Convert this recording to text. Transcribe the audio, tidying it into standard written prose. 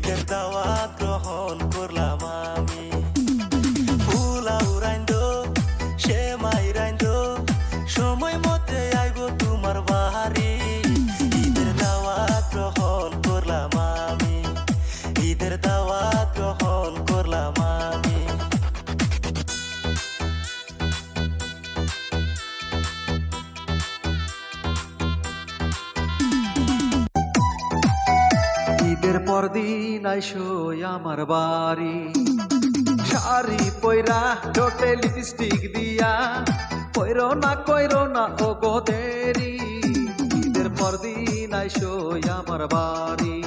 ঈদের দাওয়াত গ্রহণ করলাম আমি। পোলাও রাইন্দো সেমাই রাইন্দো সময় মতে আইব তোমার বাড়ি। ঈদের দাওয়াত গ্রহণ করলাম আমি। ঈদের দাওয়াত গ্রহণ করলাম আমি। ঈদের পরদিন আইসই আমার বাড়ি, শাড়ি পয়রা ঠোঁটে লিপস্টিক দিয়া, কইরো না ও গো দেরি। ঈদের পরদিন আইসই আমার বাড়ি।